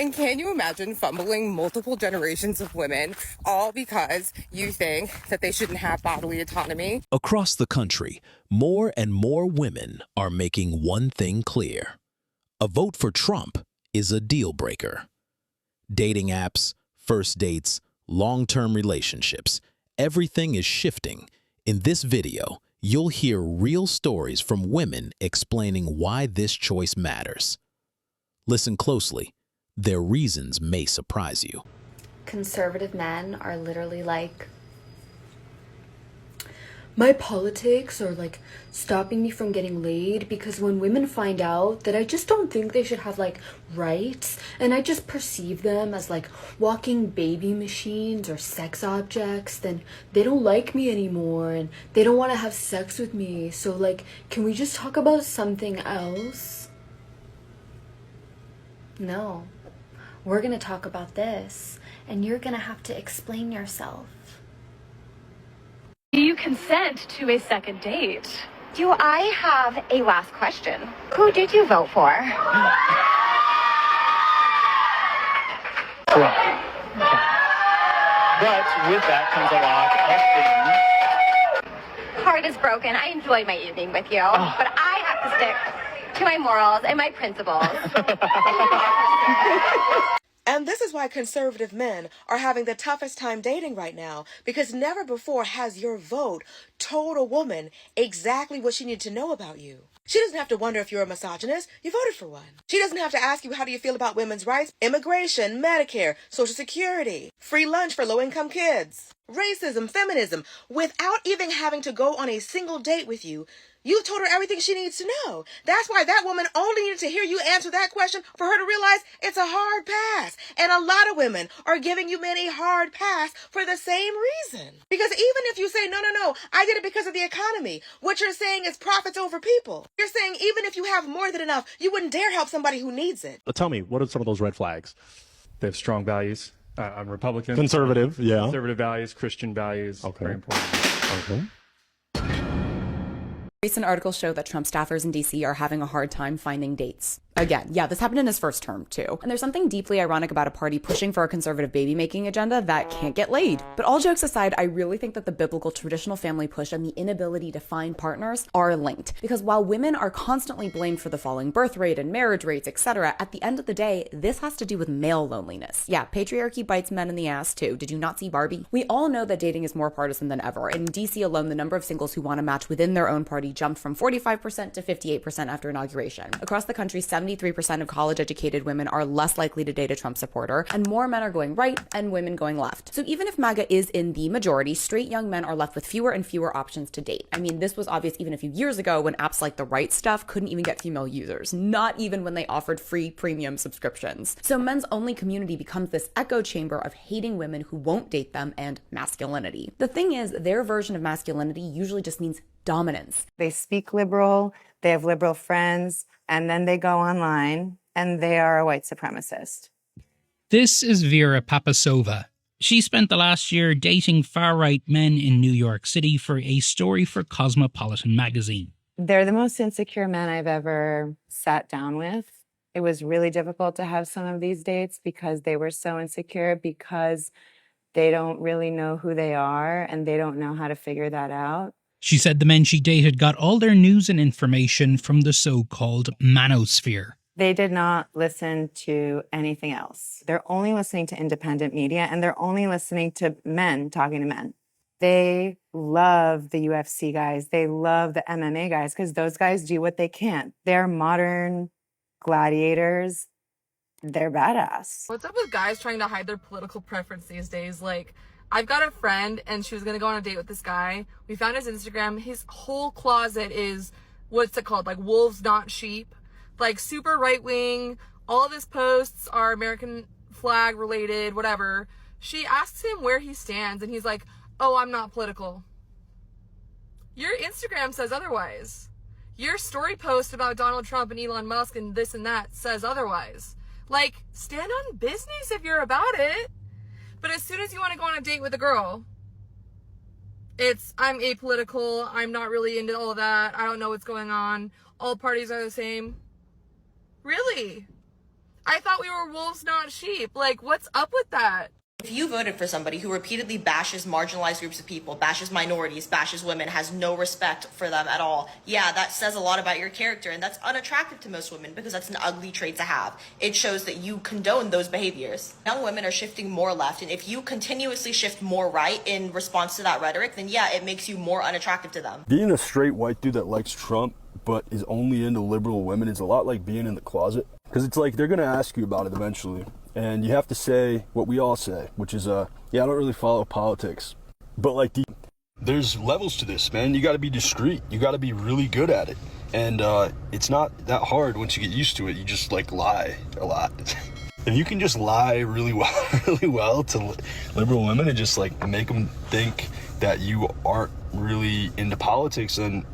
And can you imagine fumbling multiple generations of women all because you think that they shouldn't have bodily autonomy? Across the country, more and more women are making one thing clear. A vote for Trump is a deal breaker. Dating apps, first dates, long-term relationships, everything is shifting. In this video, you'll hear real stories from women explaining why this choice matters. Listen closely. Their reasons may surprise you. Conservative men are literally like, my politics are like stopping me from getting laid because when women find out that I just don't think they should have like rights and I just perceive them as like walking baby machines or sex objects, then they don't like me anymore and they don't want to have sex with me. So like, can we just talk about something else? No, we're gonna talk about this and you're gonna have to explain yourself. Do you consent to a second date? Do I have a last question? Who did you vote for? Trump. But with that comes a lot of things. Heart is broken. I enjoyed my evening with you, but I have to stick to my morals and my principles. And this is why conservative men are having the toughest time dating right now, because never before has your vote told a woman exactly what she needed to know about you. She doesn't have to wonder if you're a misogynist. You voted for one. She doesn't have to ask you how do you feel about women's rights, immigration, Medicare, Social Security, free lunch for low-income kids, racism, feminism. Without even having to go on a single date with you, you've told her everything she needs to know. That's why that woman only needed to hear you answer that question for her to realize it's a hard pass. And a lot of women are giving you men a hard pass for the same reason. Because even if you say, no, I did it because of the economy, what you're saying is profits over people. You're saying even if you have more than enough, you wouldn't dare help somebody who needs it. But tell me, what are some of those red flags? They have strong values. I'm Republican. Conservative, yeah. Conservative values, Christian values. Okay. Very important. Okay. Recent articles show that Trump staffers in D.C. are having a hard time finding dates. Again, yeah, this happened in his first term, too. And there's something deeply ironic about a party pushing for a conservative baby-making agenda that can't get laid. But all jokes aside, I really think that the biblical traditional family push and the inability to find partners are linked. Because while women are constantly blamed for the falling birth rate and marriage rates, etc., at the end of the day, this has to do with male loneliness. Yeah, patriarchy bites men in the ass, too. Did you not see Barbie? We all know that dating is more partisan than ever. In D.C. alone, the number of singles who want to match within their own party jumped from 45% to 58% after inauguration. Across the country, 73% of college-educated women are less likely to date a Trump supporter, and more men are going right and women going left. So even if MAGA is in the majority, straight young men are left with fewer and fewer options to date. I mean, this was obvious even a few years ago when apps like The Right Stuff couldn't even get female users, not even when they offered free premium subscriptions. So men's only community becomes this echo chamber of hating women who won't date them and masculinity. The thing is, their version of masculinity usually just means dominance. They speak liberal, they have liberal friends, and then they go online and they are a white supremacist. This is Vera Papasova. She spent the last year dating far-right men in New York City for a story for Cosmopolitan magazine. They're the most insecure men I've ever sat down with. It was really difficult to have some of these dates because they were so insecure, because they don't really know who they are and they don't know how to figure that out. She said the men she dated got all their news and information from the so-called manosphere. They did not listen to anything else. They're only listening to independent media, and they're only listening to men talking to men. They love the UFC guys. They love the MMA guys because those guys do what they can. They're modern gladiators. They're badass. What's up with guys trying to hide their political preference these days? Like, I've got a friend and she was going to go on a date with this guy. We found his Instagram. His whole closet is, what's it called? Like wolves, not sheep. Like super right wing. All of his posts are American flag related, whatever. She asks him where he stands and he's like, oh, I'm not political. Your Instagram says otherwise. Your story post about Donald Trump and Elon Musk and this and that says otherwise. Like, stand on business if you're about it. But as soon as you want to go on a date with a girl, it's, I'm apolitical, I'm not really into all of that, I don't know what's going on, all parties are the same. Really? I thought we were wolves, not sheep. Like, what's up with that? If you voted for somebody who repeatedly bashes marginalized groups of people, bashes minorities, bashes women, has no respect for them at all, yeah, that says a lot about your character, and that's unattractive to most women because that's an ugly trait to have. It shows that you condone those behaviors. Young women are shifting more left, and if you continuously shift more right in response to that rhetoric, then yeah, it makes you more unattractive to them. Being a straight white dude that likes Trump but is only into liberal women is a lot like being in the closet. Because it's like they're going to ask you about it eventually. And you have to say what we all say, which is, yeah, I don't really follow politics. But like, there's levels to this, man. You got to be discreet. You got to be really good at it. And it's not that hard once you get used to it. You just like lie a lot. If you can just lie really well to liberal women and just like make them think that you aren't really into politics, then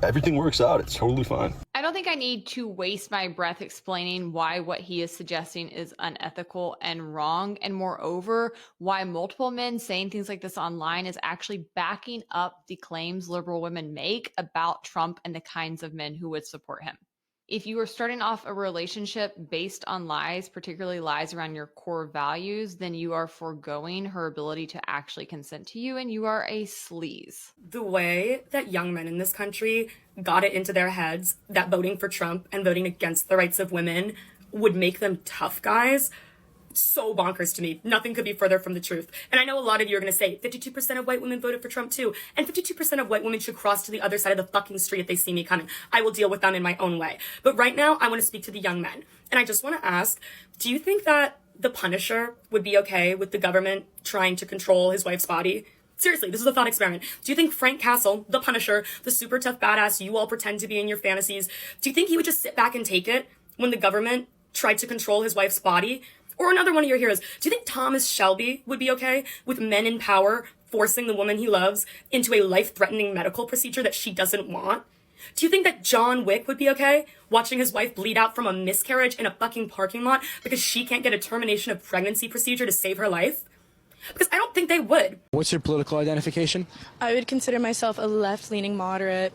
everything works out. It's totally fine. I don't think I need to waste my breath explaining why what he is suggesting is unethical and wrong, and moreover, why multiple men saying things like this online is actually backing up the claims liberal women make about Trump and the kinds of men who would support him. If you are starting off a relationship based on lies, particularly lies around your core values, then you are foregoing her ability to actually consent to you, and you are a sleaze. The way that young men in this country got it into their heads that voting for Trump and voting against the rights of women would make them tough guys, so bonkers to me. Nothing could be further from the truth. And I know a lot of you are going to say 52% of white women voted for Trump too, and 52% of white women should cross to the other side of the fucking street if they see me coming. I will deal with them in my own way. But right now, I want to speak to the young men. And I just want to ask, do you think that the Punisher would be okay with the government trying to control his wife's body? Seriously, this is a thought experiment. Do you think Frank Castle, the Punisher, the super tough badass you all pretend to be in your fantasies, do you think he would just sit back and take it when the government tried to control his wife's body? Or another one of your heroes, do you think Thomas Shelby would be okay with men in power forcing the woman he loves into a life-threatening medical procedure that she doesn't want? Do you think that John Wick would be okay watching his wife bleed out from a miscarriage in a fucking parking lot because she can't get a termination of pregnancy procedure to save her life? Because I don't think they would. What's your political identification? I would consider myself a left-leaning moderate.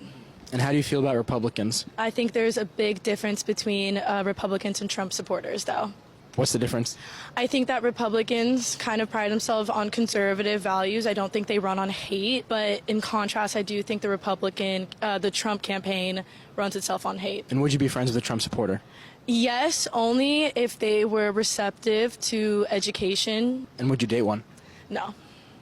And how do you feel about Republicans? I think there's a big difference between Republicans and Trump supporters, though. What's the difference? I think that Republicans kind of pride themselves on conservative values. I don't think they run on hate, but in contrast, I do think the Trump campaign runs itself on hate. And would you be friends with a Trump supporter? Yes, only if they were receptive to education. And would you date one? No.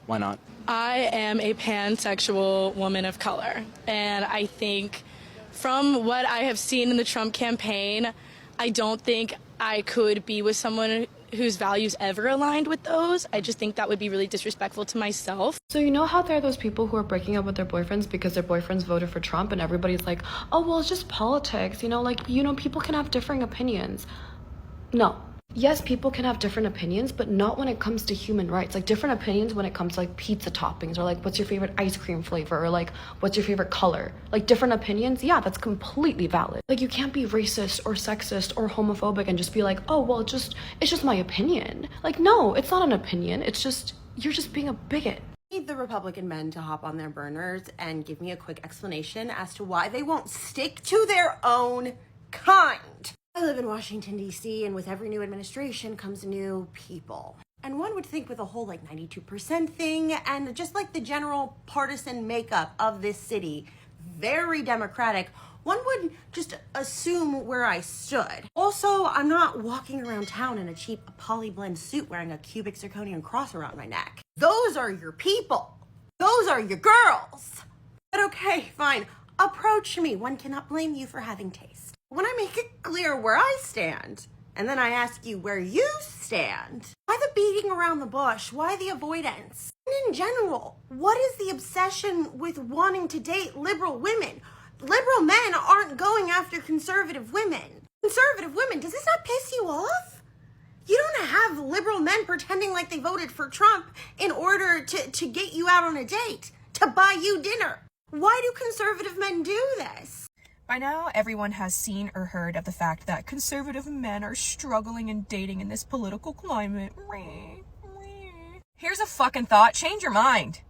Why not? I am a pansexual woman of color, and I think from what I have seen in the Trump campaign, I don't think I could be with someone whose values ever aligned with those. I just think that would be really disrespectful to myself. So you know how there are those people who are breaking up with their boyfriends because their boyfriends voted for Trump, and everybody's like, oh, well, it's just politics, people can have differing opinions. No. Yes, people can have different opinions, but not when it comes to human rights. Like, different opinions when it comes to, like, pizza toppings, or, like, what's your favorite ice cream flavor, or, like, what's your favorite color? Like, different opinions, yeah, that's completely valid. Like, you can't be racist or sexist or homophobic and just be like, oh, well, it's just my opinion. Like, no, it's not an opinion. You're just being a bigot. I need the Republican men to hop on their burners and give me a quick explanation as to why they won't stick to their own kind. I live in Washington, D.C., and with every new administration comes new people. And one would think with a whole, 92% thing, and just like the general partisan makeup of this city, very Democratic, one would just assume where I stood. Also, I'm not walking around town in a cheap polyblend suit wearing a cubic zirconian cross around my neck. Those are your people. Those are your girls. But okay, fine. Approach me. One cannot blame you for having taste. When I make it clear where I stand, and then I ask you where you stand, why the beating around the bush? Why the avoidance? And in general, what is the obsession with wanting to date liberal women? Liberal men aren't going after conservative women. Conservative women, does this not piss you off? You don't have liberal men pretending like they voted for Trump in order to get you out on a date, to buy you dinner. Why do conservative men do this? By now, everyone has seen or heard of the fact that conservative men are struggling in dating in this political climate. Here's a fucking thought. Change your mind.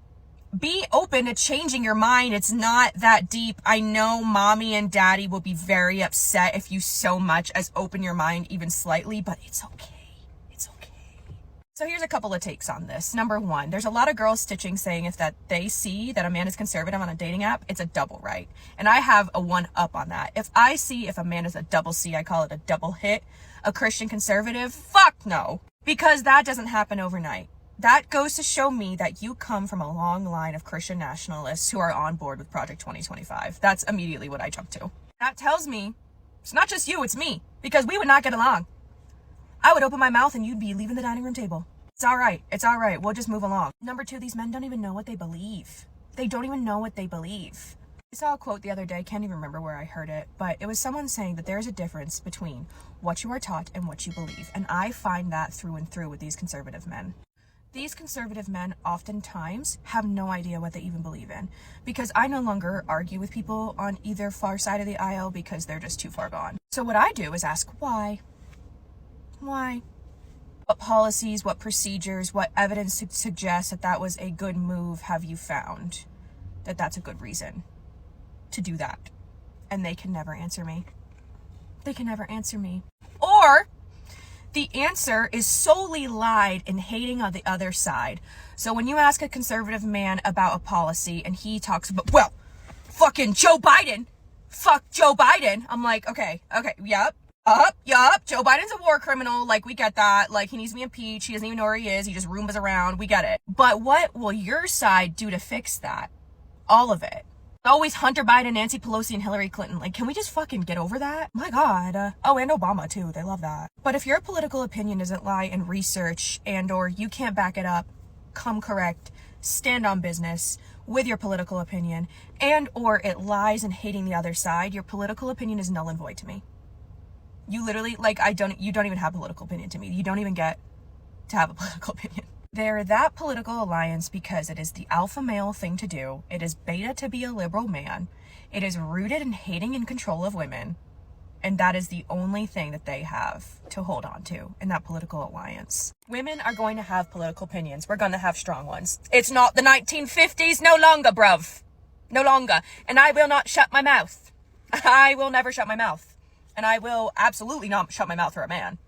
be open to changing your mind. It's not that deep. I know mommy and daddy will be very upset if you so much as open your mind even slightly, but it's okay. It's okay. So here's a couple of takes on this. Number one, there's a lot of girls stitching saying if that they see that a man is conservative on a dating app, it's a double right. And I have a one up on that. If I see if a man is a double C, I call it a double hit, a Christian conservative, fuck no. Because that doesn't happen overnight. That goes to show me that you come from a long line of Christian nationalists who are on board with Project 2025. That's immediately what I jump to. That tells me it's not just you, it's me. Because we would not get along. I would open my mouth and you'd be leaving the dining room table. It's all right. It's all right. We'll just move along. Number two, these men don't even know what they believe. They don't even know what they believe. I saw a quote the other day. I can't even remember where I heard it, but it was someone saying that there's a difference between what you are taught and what you believe. And I find that through and through with these conservative men. These conservative men oftentimes have no idea what they even believe in, because I no longer argue with people on either far side of the aisle because they're just too far gone. So what I do is ask why. Why? What policies, what procedures, what evidence suggests that that was a good move have you found? That that's a good reason to do that? And they can never answer me. They can never answer me. Or the answer is solely lied in hating on the other side. So when you ask a conservative man about a policy and he talks about, well, fucking Joe Biden, fuck Joe Biden. I'm like, okay, yup. Joe Biden's a war criminal. Like, we get that. Like, he needs to be impeached. He doesn't even know where he is. He just roombas around. We get it. But what will your side do to fix that? All of it. Always Hunter Biden, Nancy Pelosi, and Hillary Clinton. Like, can we just fucking get over that? My God. Oh, and Obama, too. They love that. But if your political opinion doesn't lie in research and or you can't back it up, come correct, stand on business with your political opinion, and or it lies in hating the other side, your political opinion is null and void to me. You literally, like, you don't even have a political opinion to me. You don't even get to have a political opinion. They're that political alliance because it is the alpha male thing to do. It is beta to be a liberal man. It is rooted in hating and control of women. And that is the only thing that they have to hold on to in that political alliance. Women are going to have political opinions. We're going to have strong ones. It's not the 1950s no longer, bruv. No longer. And I will not shut my mouth. I will never shut my mouth. And I will absolutely not shut my mouth for a man.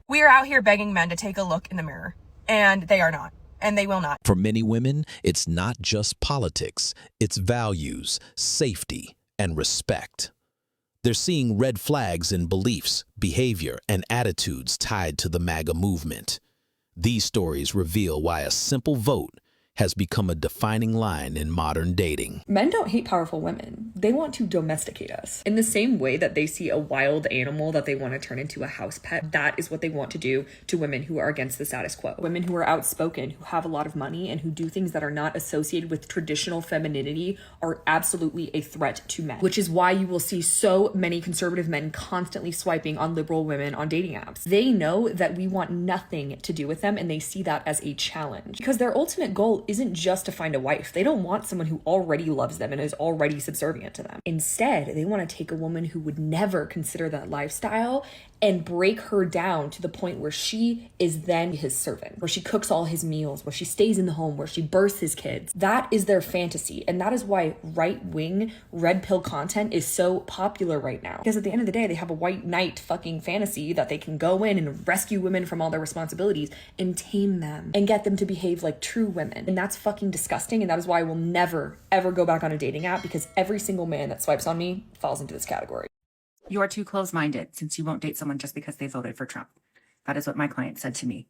We are out here begging men to take a look in the mirror. And they are not. And they will not. For many women, it's not just politics. It's values, safety, and respect. They're seeing red flags in beliefs, behavior, and attitudes tied to the MAGA movement. These stories reveal why a simple vote has become a defining line in modern dating. Men don't hate powerful women. They want to domesticate us. In the same way that they see a wild animal that they want to turn into a house pet, that is what they want to do to women who are against the status quo. Women who are outspoken, who have a lot of money, and who do things that are not associated with traditional femininity are absolutely a threat to men. Which is why you will see so many conservative men constantly swiping on liberal women on dating apps. They know that we want nothing to do with them, and they see that as a challenge. Because their ultimate goal isn't just to find a wife. They don't want someone who already loves them and is already subservient to them. Instead, they want to take a woman who would never consider that lifestyle and break her down to the point where she is then his servant, where she cooks all his meals, where she stays in the home, where she births his kids. That is their fantasy. And that is why right-wing red pill content is so popular right now. Because at the end of the day, they have a white knight fucking fantasy that they can go in and rescue women from all their responsibilities and tame them and get them to behave like true women. And that's fucking disgusting. And that is why I will never, ever go back on a dating app, because every single man that swipes on me falls into this category. You are too close-minded since you won't date someone just because they voted for Trump. That is what my client said to me.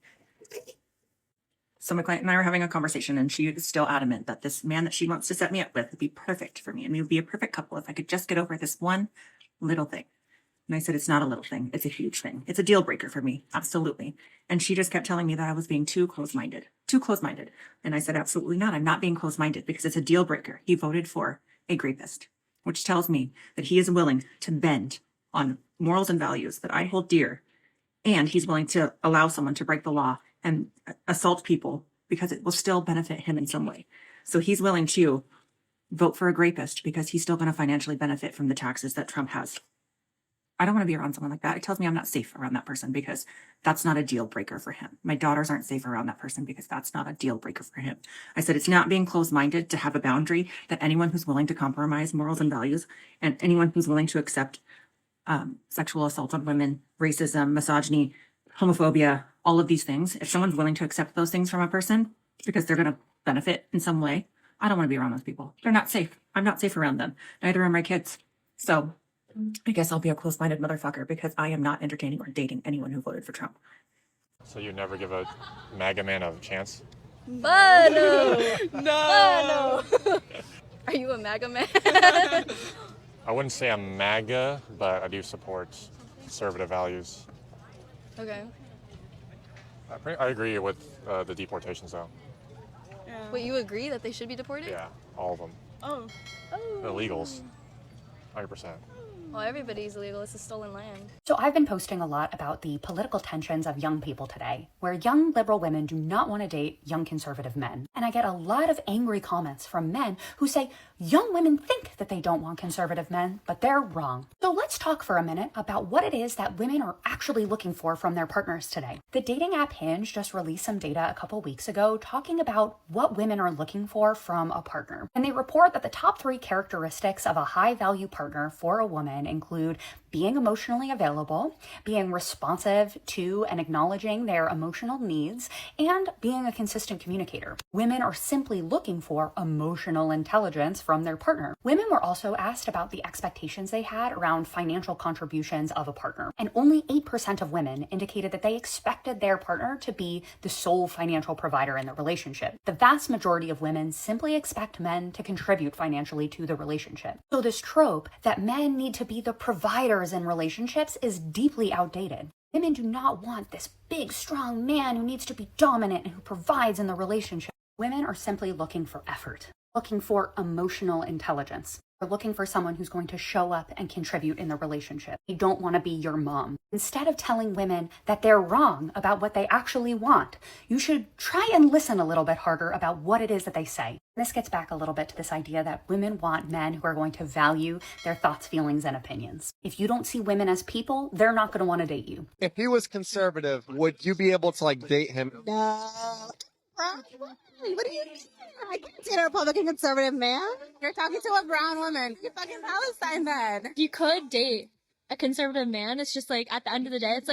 So my client and I were having a conversation, and she is still adamant that this man that she wants to set me up with would be perfect for me, and we would be a perfect couple if I could just get over this one little thing. And I said, it's not a little thing. It's a huge thing. It's a deal breaker for me. Absolutely. And she just kept telling me that I was being too close-minded. Too close-minded. And I said, absolutely not. I'm not being close-minded because it's a deal breaker. He voted for a rapist, which tells me that he is willing to bend on morals and values that I hold dear, and he's willing to allow someone to break the law and assault people because it will still benefit him in some way. So he's willing to vote for a rapist because he's still going to financially benefit from the taxes that Trump has. I don't want to be around someone like that. It tells me I'm not safe around that person because that's not a deal breaker for him. My daughters aren't safe around that person because that's not a deal breaker for him. I said it's not being closed-minded to have a boundary that anyone who's willing to compromise morals and values and anyone who's willing to accept sexual assault on women, racism, misogyny, homophobia, all of these things. If someone's willing to accept those things from a person because they're going to benefit in some way, I don't want to be around those people. They're not safe. I'm not safe around them. Neither are my kids. So I guess I'll be a close-minded motherfucker because I am not entertaining or dating anyone who voted for Trump. So you never give a MAGA man a chance? No. No. Are you a MAGA man? I wouldn't say I'm MAGA, but I do support conservative values. Okay. I agree with the deportations, though. Wait, you agree that they should be deported? Yeah, all of them. Oh. The illegals, 100%. Well, everybody's illegal. It's a stolen land. So I've been posting a lot about the political tensions of young people today, where young liberal women do not want to date young conservative men. And I get a lot of angry comments from men who say young women think that they don't want conservative men, but they're wrong. So let's talk for a minute about what it is that women are actually looking for from their partners today. The dating app Hinge just released some data a couple weeks ago talking about what women are looking for from a partner. And they report that the top 3 characteristics of a high-value partner for a woman include being emotionally available, being responsive to and acknowledging their emotional needs, and being a consistent communicator. Women are simply looking for emotional intelligence from their partner. Women were also asked about the expectations they had around financial contributions of a partner, and only 8% of women indicated that they expected their partner to be the sole financial provider in the relationship. The vast majority of women simply expect men to contribute financially to the relationship. So this trope that men need to be the providers in relationships is deeply outdated. Women do not want this big, strong man who needs to be dominant and who provides in the relationship. Women are simply looking for effort, looking for emotional intelligence. They're looking for someone who's going to show up and contribute in the relationship. They don't want to be your mom. Instead of telling women that they're wrong about what they actually want, you should try and listen a little bit harder about what it is that they say. This gets back a little bit to this idea that women want men who are going to value their thoughts, feelings, and opinions. If you don't see women as people, they're not going to want to date you. If he was conservative, would you be able to date him? No. What are you doing? I can't date a Republican conservative man. You're talking to a brown woman. You're fucking Palestine then. You could date a conservative man. It's just at the end of the day, it's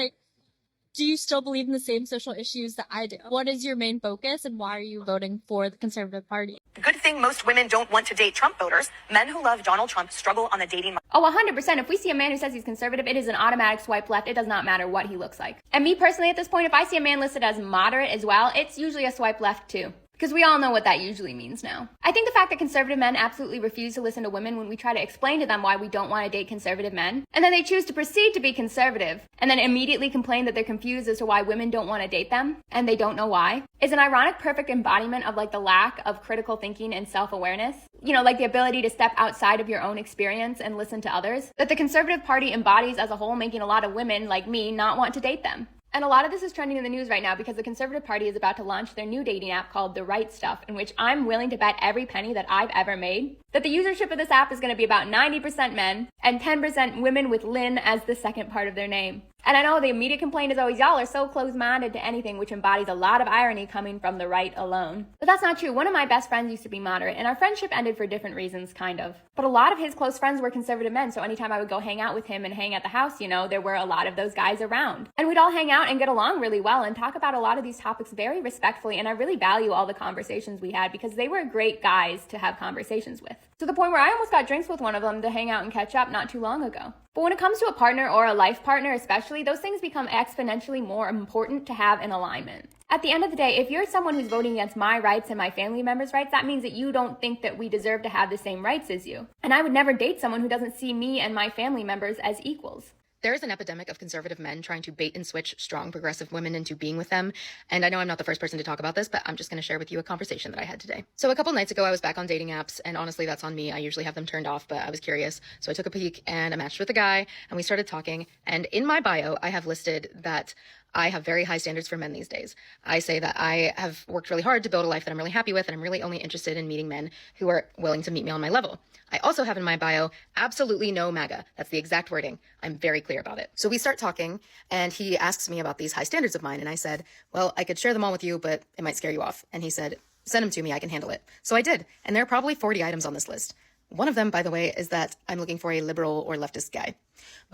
do you still believe in the same social issues that I do? What is your main focus and why are you voting for the Conservative Party? Good thing most women don't want to date Trump voters. Men who love Donald Trump struggle on the dating market. Oh, 100%. If we see a man who says he's conservative, it is an automatic swipe left. It does not matter what he looks like. And me personally at this point, if I see a man listed as moderate as well, it's usually a swipe left too. Because we all know what that usually means now. I think the fact that conservative men absolutely refuse to listen to women when we try to explain to them why we don't want to date conservative men, and then they choose to proceed to be conservative, and then immediately complain that they're confused as to why women don't want to date them, and they don't know why, is an ironic perfect embodiment of the lack of critical thinking and self-awareness. The ability to step outside of your own experience and listen to others, that the Conservative Party embodies as a whole, making a lot of women like me not want to date them. And a lot of this is trending in the news right now because the Conservative Party is about to launch their new dating app called The Right Stuff, in which I'm willing to bet every penny that I've ever made that the usership of this app is going to be about 90% men and 10% women with Lynn as the second part of their name. And I know the immediate complaint is always, y'all are so close-minded to anything, which embodies a lot of irony coming from the right alone. But that's not true. One of my best friends used to be moderate, and our friendship ended for different reasons, kind of. But a lot of his close friends were conservative men, so anytime I would go hang out with him and hang at the house, there were a lot of those guys around. And we'd all hang out and get along really well and talk about a lot of these topics very respectfully, and I really value all the conversations we had because they were great guys to have conversations with. To the point where I almost got drinks with one of them to hang out and catch up not too long ago. But when it comes to a partner or a life partner especially, those things become exponentially more important to have in alignment. At the end of the day, if you're someone who's voting against my rights and my family members' rights, that means that you don't think that we deserve to have the same rights as you. And I would never date someone who doesn't see me and my family members as equals. There is an epidemic of conservative men trying to bait and switch strong progressive women into being with them. And I know I'm not the first person to talk about this, but I'm just going to share with you a conversation that I had today. So a couple nights ago, I was back on dating apps, and honestly, that's on me. I usually have them turned off, but I was curious. So I took a peek and I matched with a guy and we started talking. And in my bio, I have listed that I have very high standards for men these days. I say that I have worked really hard to build a life that I'm really happy with, and I'm really only interested in meeting men who are willing to meet me on my level. I also have in my bio, absolutely no MAGA. That's the exact wording. I'm very clear about it. So we start talking, and he asks me about these high standards of mine, and I said, well, I could share them all with you, but it might scare you off. And he said, send them to me, I can handle it. So I did, and there are probably 40 items on this list. One of them, by the way, is that I'm looking for a liberal or leftist guy.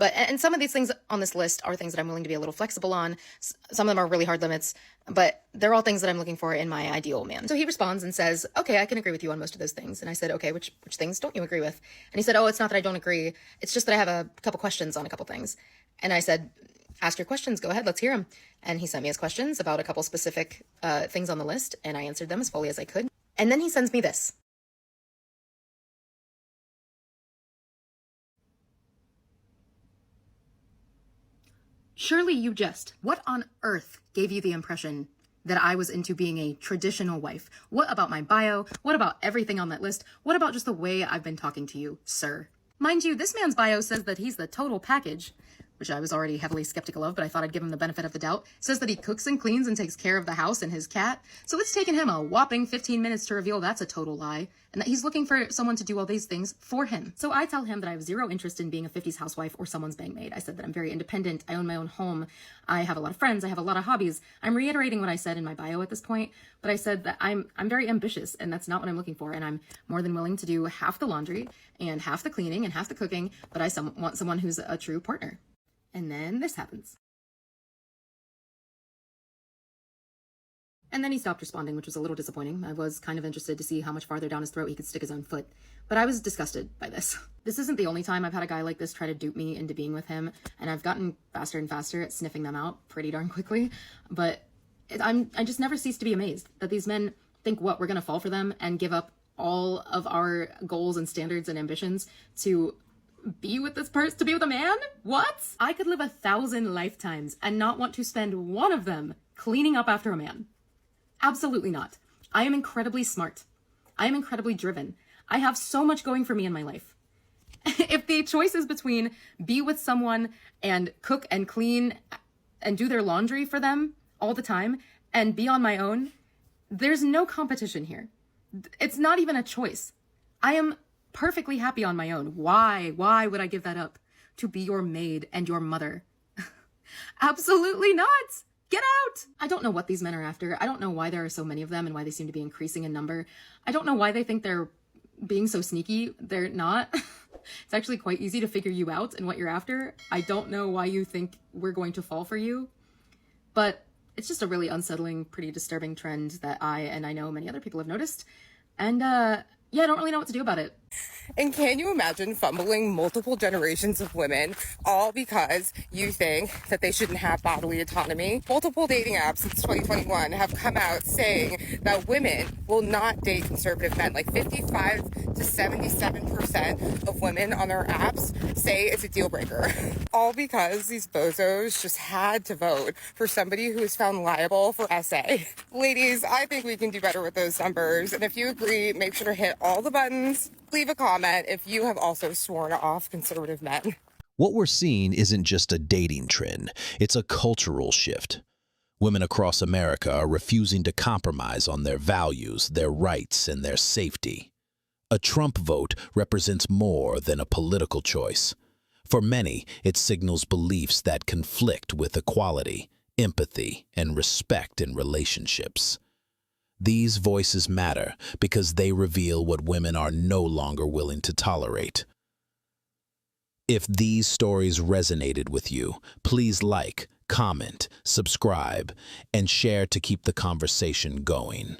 And some of these things on this list are things that I'm willing to be a little flexible on. Some of them are really hard limits, but they're all things that I'm looking for in my ideal man. So he responds and says, okay, I can agree with you on most of those things. And I said, okay, which things don't you agree with? And he said, oh, it's not that I don't agree. It's just that I have a couple questions on a couple things. And I said, ask your questions. Go ahead. Let's hear them. And he sent me his questions about a couple specific things on the list, and I answered them as fully as I could. And then he sends me this. Surely you just, what on earth gave you the impression that I was into being a traditional wife? What about my bio? What about everything on that list? What about just the way I've been talking to you, sir? Mind you, this man's bio says that he's the total package, which I was already heavily skeptical of, but I thought I'd give him the benefit of the doubt. Says that he cooks and cleans and takes care of the house and his cat. So it's taken him a whopping 15 minutes to reveal that's a total lie, and that he's looking for someone to do all these things for him. So I tell him that I have zero interest in being a 50s housewife or someone's bang maid. I said that I'm very independent. I own my own home. I have a lot of friends. I have a lot of hobbies. I'm reiterating what I said in my bio at this point, but I said that I'm very ambitious, and that's not what I'm looking for. And I'm more than willing to do half the laundry and half the cleaning and half the cooking, but I want someone who's a true partner. And then this happens. And then he stopped responding, which was a little disappointing. I was kind of interested to see how much farther down his throat he could stick his own foot. But I was disgusted by this. This isn't the only time I've had a guy like this try to dupe me into being with him, and I've gotten faster and faster at sniffing them out pretty darn quickly. But I just never cease to be amazed that these men think, what, we're gonna fall for them and give up all of our goals and standards and ambitions to be with this person, to be with a man? What? I could live 1,000 lifetimes and not want to spend one of them cleaning up after a man. Absolutely not. I am incredibly smart. I am incredibly driven. I have so much going for me in my life. If the choice is between be with someone and cook and clean and do their laundry for them all the time and be on my own, there's no competition here. It's not even a choice. I am perfectly happy on my own. Why would I give that up to be your maid and your mother? Absolutely not. Get out. I don't know what these men are after. I don't know why there are so many of them and why they seem to be increasing in number. I don't know why they think they're being so sneaky. They're not. It's actually quite easy to figure you out and what you're after. I don't know why you think we're going to fall for you, but it's just a really unsettling, pretty disturbing trend that I know many other people have noticed. And yeah, I don't really know what to do about it. And can you imagine fumbling multiple generations of women all because you think that they shouldn't have bodily autonomy? Multiple dating apps since 2021 have come out saying that women will not date conservative men. Like 55 to 77% of women on their apps say it's a deal breaker. All because these bozos just had to vote for somebody who is found liable for SA. Ladies, I think we can do better with those numbers. And if you agree, make sure to hit all the buttons. Leave a comment if you have also sworn off conservative men. What we're seeing isn't just a dating trend, it's a cultural shift. Women across America are refusing to compromise on their values, their rights, and their safety. A Trump vote represents more than a political choice. For many, it signals beliefs that conflict with equality, empathy, and respect in relationships. These voices matter because they reveal what women are no longer willing to tolerate. If these stories resonated with you, please like, comment, subscribe, and share to keep the conversation going.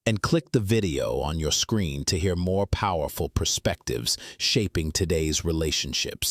And click the video on your screen to hear more powerful perspectives shaping today's relationships.